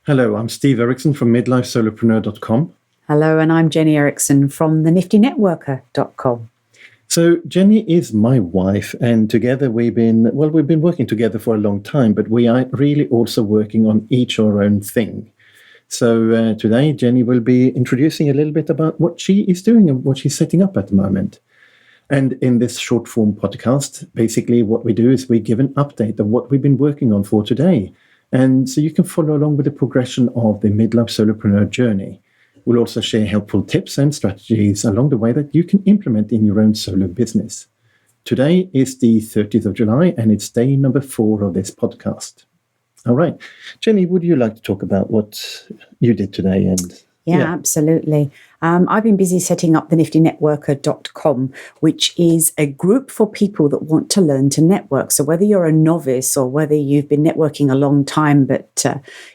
Hello, I'm Steve Erickson from MidlifeSolopreneur.com. Hello, and I'm Jennie Erickson from theNiftyNetworker.com. So Jennie is my wife, and together we've been working together for a long time, but we are really also working on each our own thing. So today, Jennie will be introducing a little bit about what she is doing and what she's setting up at the moment. And in this short form podcast, basically what we do is we give an update of what we've been working on for today. And so you can follow along with the progression of the Midlife Solopreneur journey. We'll also share helpful tips and strategies along the way that you can implement in your own solo business. Today is the 30th of July, and it's day number 4 of this podcast. All right. Jennie, would you like to talk about what you did today? Yeah, absolutely. I've been busy setting up the niftynetworker.com, which is a group for people that want to learn to network. So whether you're a novice or whether you've been networking a long time, but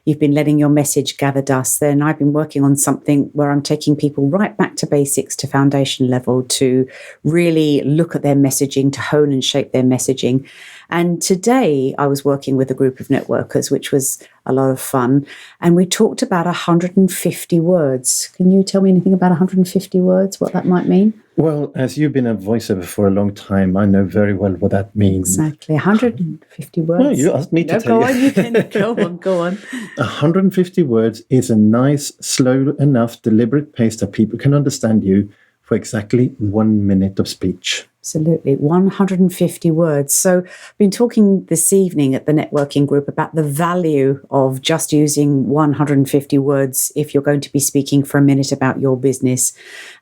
you've been letting your message gather dust, then I've been working on something where I'm taking people right back to basics, to foundation level, to really look at their messaging, to hone and shape their messaging. And today I was working with a group of networkers, which was a lot of fun. And we talked about 150 words. Can you tell me anything about 150 words, what that might mean? Well, as you've been a voiceover for a long time, I know very well what that means. Exactly, 150 words. No, you asked me to tell you. Go on, you can. Go on. 150 words is a nice, slow enough, deliberate pace that people can understand you for exactly 1 minute of speech. Absolutely. 150 words. So I've been talking this evening at the networking group about the value of just using 150 words if you're going to be speaking for a minute about your business.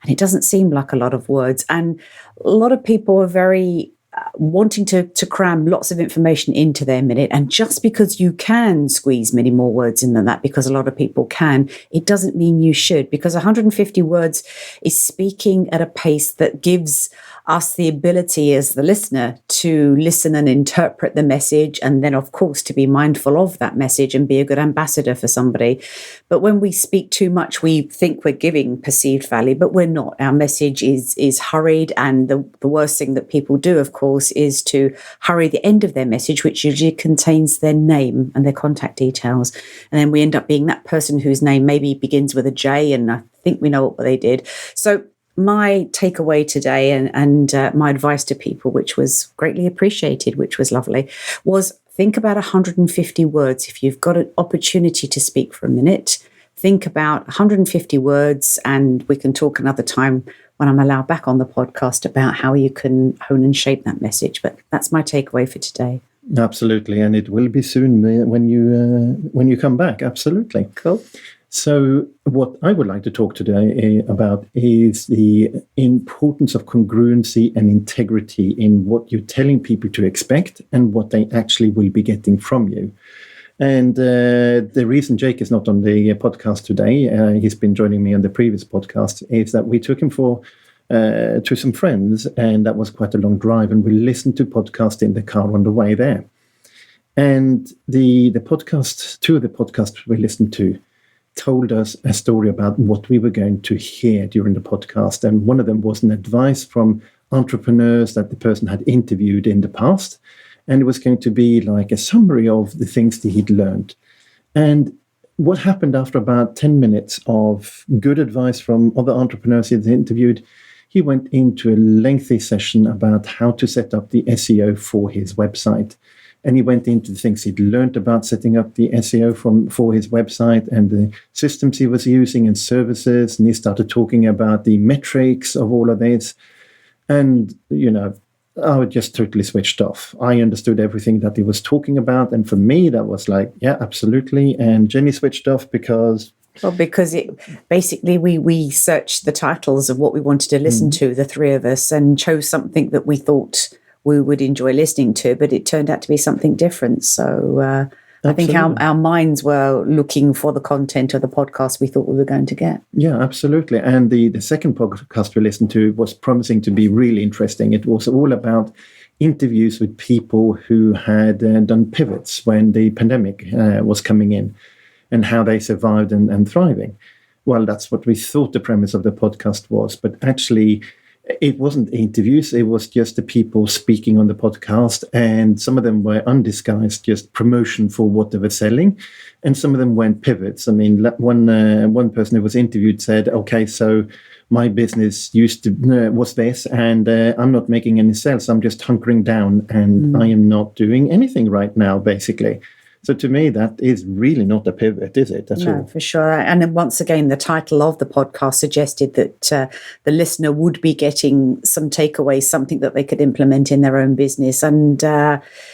And it doesn't seem like a lot of words. And a lot of people are very wanting to cram lots of information into their minute. And just because you can squeeze many more words in than that, because a lot of people can, it doesn't mean you should, because 150 words is speaking at a pace that gives us the ability as the listener to listen and interpret the message, and then of course to be mindful of that message and be a good ambassador for somebody. But when we speak too much, we think we're giving perceived value, but we're not. Our message is hurried, and the worst thing that people do, of course, is to hurry the end of their message, which usually contains their name and their contact details. And then we end up being that person whose name maybe begins with a J, and I think we know what they did. So my takeaway today and my advice to people, which was greatly appreciated, which was lovely, was think about 150 words. If you've got an opportunity to speak for a minute, think about 150 words, and we can talk another time when I'm allowed back on the podcast about how you can hone and shape that message. But that's my takeaway for today. Absolutely. And it will be soon when you come back. Absolutely. Cool. So what I would like to talk today about is the importance of congruency and integrity in what you're telling people to expect and what they actually will be getting from you. And the reason Jake is not on the podcast today, he's been joining me on the previous podcast, is that we took him to some friends, and that was quite a long drive, and we listened to podcast in the car on the way there. And the podcast, two of the podcasts we listened to, told us a story about what we were going to hear during the podcast. And one of them was an advice from entrepreneurs that the person had interviewed in the past. And it was going to be like a summary of the things that he'd learned. And what happened after about 10 minutes of good advice from other entrepreneurs he'd interviewed, he went into a lengthy session about how to set up the SEO for his website. And he went into the things he'd learned about setting up the SEO for his website and the systems he was using and services. And he started talking about the metrics of all of this. And, I just totally switched off. I understood everything that he was talking about. And for me, that was like, yeah, absolutely. And Jennie switched off because... Well, because we searched the titles of what we wanted to listen to, the three of us, and chose something that we thought we would enjoy listening to, but it turned out to be something different. So I think our minds were looking for the content of the podcast we thought we were going to get. Yeah, absolutely. And the second podcast we listened to was promising to be really interesting. It was all about interviews with people who had done pivots when the pandemic was coming in and how they survived and thriving. Well, that's what we thought the premise of the podcast was, but actually it wasn't interviews, it was just the people speaking on the podcast, and some of them were undisguised, just promotion for what they were selling, and some of them went pivots. I mean, one person who was interviewed said, okay, so my business was this, and I'm not making any sales. I'm just hunkering down, and I am not doing anything right now, basically. So to me, that is really not a pivot, is it? No, for sure. And then once again, the title of the podcast suggested that the listener would be getting some takeaways, something that they could implement in their own business. And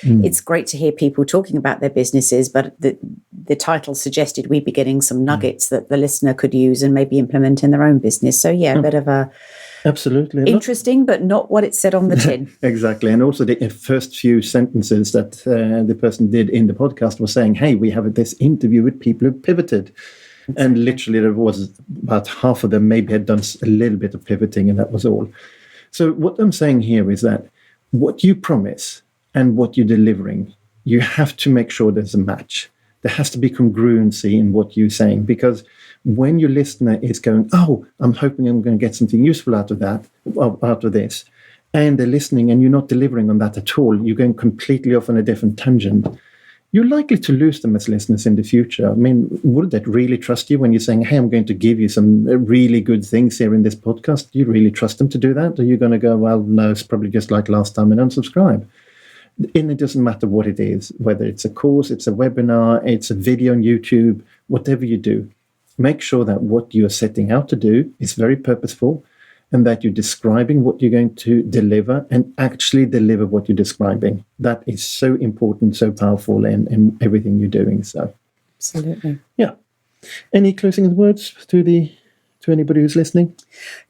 it's great to hear people talking about their businesses, but the title suggested we'd be getting some nuggets that the listener could use and maybe implement in their own business. So yeah, a bit of a... Absolutely. Interesting, but not what it said on the tin. Exactly. And also the first few sentences that the person did in the podcast was saying, hey, we have this interview with people who pivoted. Exactly. And literally there was about half of them maybe had done a little bit of pivoting, and that was all. So what I'm saying here is that what you promise and what you're delivering, you have to make sure there's a match. There has to be congruency in what you're saying, because when your listener is going, oh, I'm hoping I'm going to get something useful out of this, and they're listening and you're not delivering on that at all, you're going completely off on a different tangent, you're likely to lose them as listeners in the future. I mean, would they really trust you when you're saying, hey, I'm going to give you some really good things here in this podcast? Do you really trust them to do that? Or are you going to go, well, no, it's probably just like last time, and unsubscribe? And it doesn't matter what it is, whether it's a course, it's a webinar, it's a video on YouTube, whatever you do. Make sure that what you're setting out to do is very purposeful, and that you're describing what you're going to deliver and actually deliver what you're describing. That is so important, so powerful in everything you're doing. So, absolutely. Yeah. Any closing words to anybody who's listening?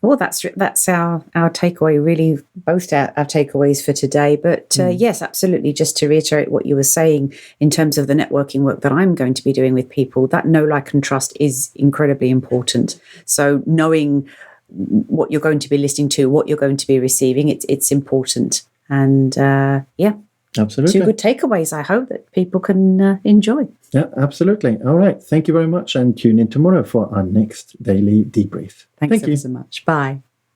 Well, that's our takeaway, really, both our takeaways for today. But yes, absolutely. Just to reiterate what you were saying in terms of the networking work that I'm going to be doing with people, that know, like, and trust is incredibly important. So knowing what you're going to be listening to, what you're going to be receiving, it's important. And yeah. Absolutely. 2 good takeaways, I hope, that people can enjoy. Yeah, absolutely. All right. Thank you very much, and tune in tomorrow for our next daily debrief. Thank you so much. Bye.